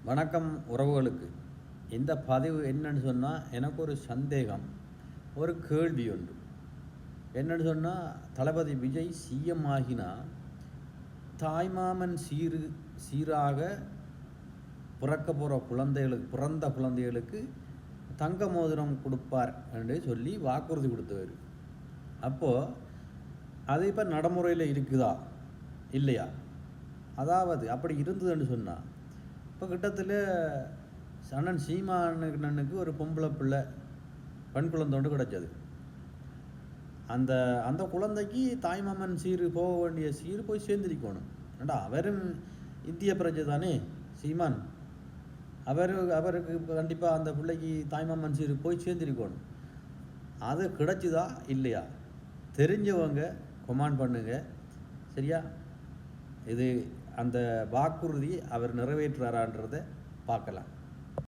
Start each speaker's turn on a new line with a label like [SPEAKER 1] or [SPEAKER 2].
[SPEAKER 1] வணக்கம் உறவுகளுக்கு. இந்த பதிவு என்னன்னு சொன்னால், எனக்கு ஒரு சந்தேகம், ஒரு கேள்வி உண்டு. என்னன்னு சொன்னால், தளபதி விஜய் சிஎம் ஆகினா தாய்மாமன் சீராக பிறந்த குழந்தைகளுக்கு தங்க மோதிரம் கொடுப்பார் என்று சொல்லி வாக்குறுதி கொடுத்தவர். அப்போது அது இப்போ நடைமுறையில் இருக்குதா இல்லையா? அதாவது அப்படி இருந்ததுன்னு சொன்னால், இப்போ கிட்டத்தில் அண்ணன் சீமானுக்கு ஒரு பொம்பளை பிள்ளை பெண் குழந்தை ஒன்று கிடச்சது. அந்த அந்த குழந்தைக்கு தாய்மாமன் போக வேண்டிய போய் சேர்ந்திருக்கணும். ஏண்டா அவரும் இந்திய பிரஜை தானே சீமான். அவருக்கு கண்டிப்பாக அந்த பிள்ளைக்கு தாய்மாமன் போய் சேர்ந்திருக்கணும். அது கிடச்சிதா இல்லையா? தெரிஞ்சவங்க கொமெண்ட் பண்ணுங்க, சரியா? இது அந்த வாக்குறுதி அவர் நிறைவேற்றுறாரான்றதை பார்க்கலாம்.